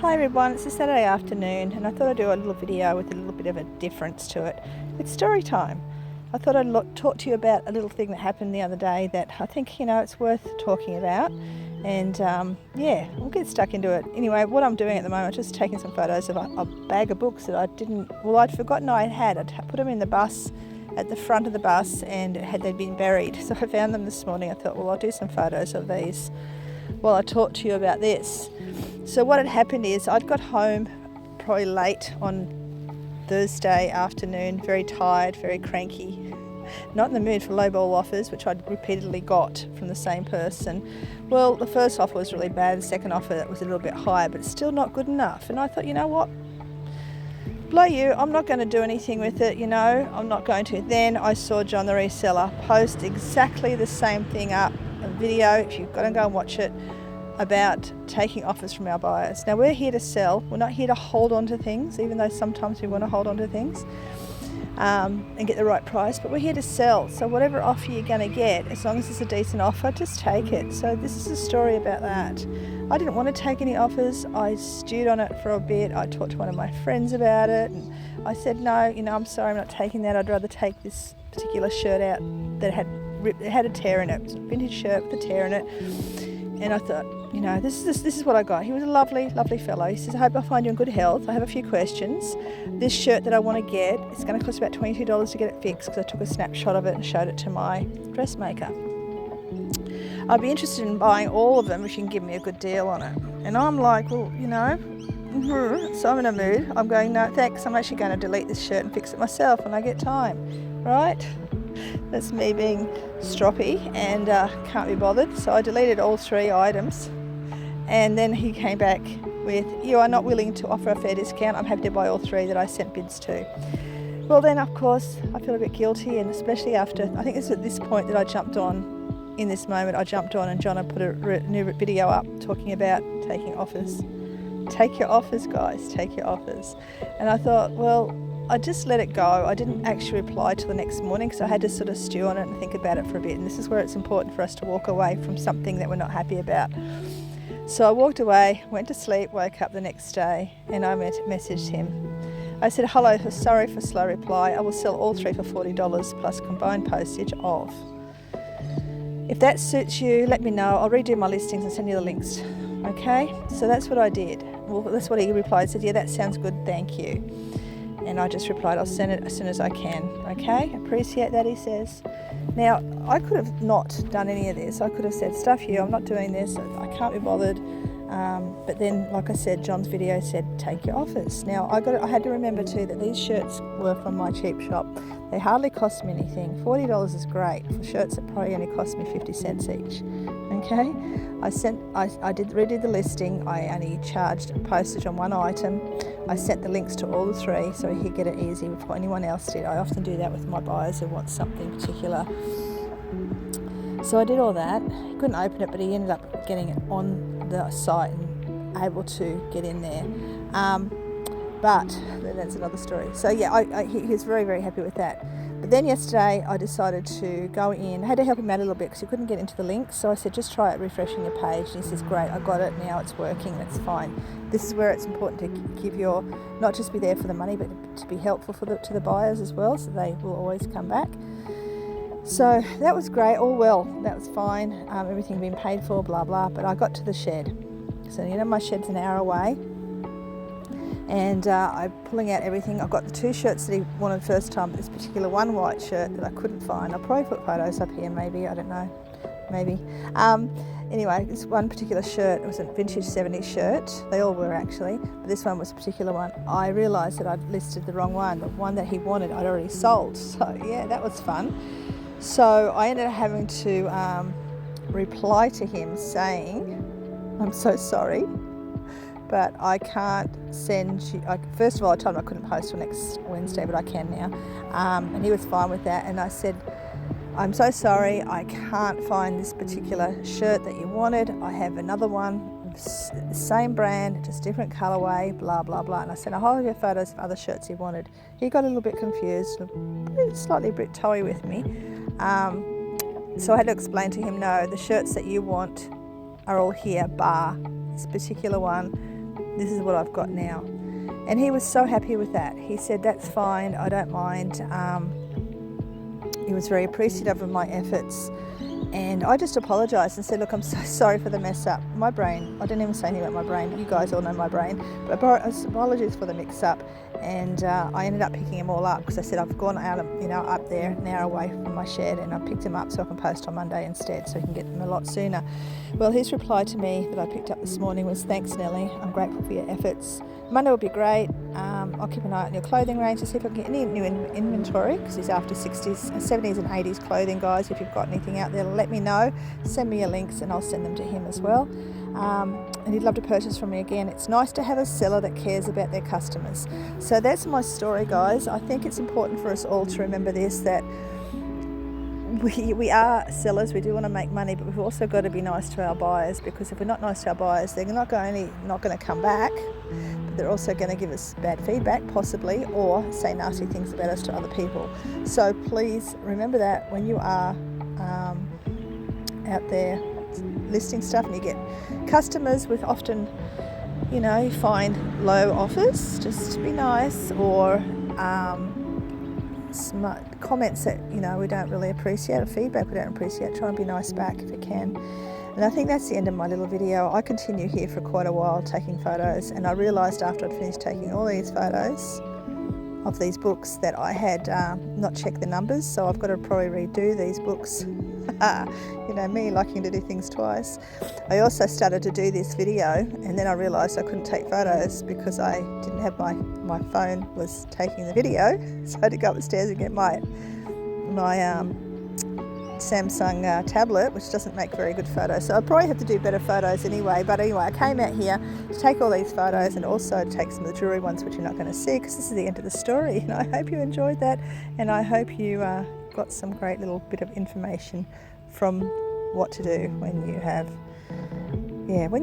Hi everyone, it's a Saturday afternoon and I thought I'd do a little video with a little bit of a difference to it. It's story time. I thought I'd talk to you about a little thing that happened the other day that I think, it's worth talking about. And we'll get stuck into it. Anyway, what I'm doing at the moment, I'm just taking some photos of a bag of books that I'd forgotten I had. I'd put them in the bus, at the front of the bus, and they'd been buried. So I found them this morning. I thought, well, I'll do some photos of these while I talk to you about this. So what had happened is I'd got home probably late on Thursday afternoon, very tired, very cranky, not in the mood for lowball offers, which I'd repeatedly got from the same person. Well, the first offer was really bad, the second offer was a little bit higher, but it's still not good enough. And I thought, you know what? Blow you, I'm not going to do anything with it, I'm not going to. Then I saw John the Reseller post exactly the same thing up, a video, if you've got to go and watch it, about taking offers from our buyers. Now we're here to sell, we're not here to hold on to things, even though sometimes we want to hold on to things and get the right price, but we're here to sell. So whatever offer you're going to get, as long as it's a decent offer, just take it. So this is a story about that. I didn't want to take any offers. I stewed on it for a bit. I talked to one of my friends about it and I said, no, I'm sorry, I'm not taking that. I'd rather take this particular shirt out that had a tear in it. It was a vintage shirt with a tear in it. And I thought, this is what I got. He was a lovely, lovely fellow. He says, I hope I find you in good health. I have a few questions. This shirt that I want to get, it's going to cost about $22 to get it fixed because I took a snapshot of it and showed it to my dressmaker. I'd be interested in buying all of them if you can give me a good deal on it. And I'm like, well, so I'm in a mood. I'm going, no, thanks. I'm actually going to delete this shirt and fix it myself when I get time, right? That's me being stroppy and can't be bothered. So I deleted all 3 items. And then he came back with, you are not willing to offer a fair discount. I'm happy to buy all 3 that I sent bids to. Well then, of course, I feel a bit guilty, and especially after, I think it's at this point that I jumped on, in this moment, I jumped on and John had put a new video up talking about taking offers. Take your offers, guys, take your offers. And I thought, well, I just let it go. I didn't actually reply till the next morning because I had to sort of stew on it and think about it for a bit. And this is where it's important for us to walk away from something that we're not happy about. So I walked away, went to sleep, woke up the next day, and I messaged him. I said, hello, sorry for slow reply. I will sell all 3 for $40 plus combined postage of. If that suits you, let me know. I'll redo my listings and send you the links. Okay? So that's what I did. Well, that's what he replied. Said, yeah, that sounds good. Thank you. And I just replied, I'll send it as soon as I can. Okay? Appreciate that, he says. Now, I could have not done any of this. I could have said, stuff you, I'm not doing this. I can't be bothered. But then, like I said, John's video said, take your offers. Now, I had to remember too that these shirts were from my cheap shop. They hardly cost me anything. $40 is great for shirts that probably only cost me 50 cents each. Okay? I redid the listing. I only charged postage on 1 item. I sent the links to all the 3 so he could get it easy before anyone else did. I often do that with my buyers who want something particular. So I did all that. He couldn't open it, but he ended up getting it on the site and able to get in there. But that's another story. So yeah, he was very, very happy with that. But then yesterday I decided to go in. I had to help him out a little bit because he couldn't get into the links. So I said, just try it refreshing your page. And he says, great, I got it. Now it's working. That's fine. This is where it's important to give not just be there for the money, but to be helpful to the buyers as well. So they will always come back. So that was great. All well. That was fine. Everything being paid for, blah, blah. But I got to the shed. So, my shed's an hour away. And I'm pulling out everything. I've got the 2 shirts that he wanted first time, this particular one white shirt that I couldn't find. I'll probably put photos up here maybe, I don't know, maybe. Anyway, this one particular shirt, it was a vintage 70s shirt. They all were actually, but this one was a particular one. I realised that I'd listed the wrong one. The one that he wanted I'd already sold. So yeah, that was fun. So I ended up having to reply to him saying, I'm so sorry, but I can't send you. First of all, I told him I couldn't post till next Wednesday, but I can now. And he was fine with that. And I said, I'm so sorry, I can't find this particular shirt that you wanted. I have another one, same brand, just different colourway, blah, blah, blah. And I sent a whole heap of photos of other shirts he wanted. He got a little bit confused, slightly a bit toey with me. So I had to explain to him, no, the shirts that you want are all here, bar this particular one. this is what I've got now. And he was so happy with that. He said, that's fine, I don't mind. He was very appreciative of my efforts. And I just apologised and said, look, I'm so sorry for the mess up. My brain, I didn't even say anything about my brain. You guys all know my brain. But apologies for the mix up. And I ended up picking them all up because I said I've gone out, up there an hour away from my shed, and I picked them up so I can post on Monday instead, so I can get them a lot sooner. Well, his reply to me that I picked up this morning was, thanks, Nellie. I'm grateful for your efforts. Monday will be great. I'll keep an eye on your clothing range to see if I can get any new inventory, because he's after 60s, 70s and 80s clothing, guys. If you've got anything out there, let me know. Send me your links and I'll send them to him as well. And he'd love to purchase from me again. It's nice to have a seller that cares about their customers. So that's my story, guys. I think it's important for us all to remember this, that we are sellers. We do want to make money, but we've also got to be nice to our buyers, because if we're not nice to our buyers, they're not going to come back, but they're also going to give us bad feedback possibly, or say nasty things about us to other people. So please remember that when you are out there listing stuff and you get customers with often, you find low offers, just be nice, or smart comments that we don't really appreciate, or feedback we don't appreciate. Try and be nice back if you can. And I think that's the end of my little video. I continue here for quite a while taking photos, and I realised after I'd finished taking all these photos of these books that I had not checked the numbers, so I've got to probably redo these books. Me liking to do things twice. I also started to do this video, and then I realised I couldn't take photos because I didn't have my phone was taking the video, so I had to go upstairs and get my Samsung tablet, which doesn't make very good photos, so I probably have to do better photos anyway. But anyway, I came out here to take all these photos and also take some of the jewellery ones, which you're not going to see because this is the end of the story. And I hope you enjoyed that, and I hope you got some great little bit of information from what to do when you're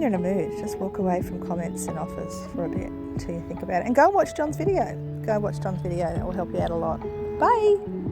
in a mood. Just walk away from comments and offers for a bit until you think about it, and go and watch John's video. That will help you out a lot. Bye.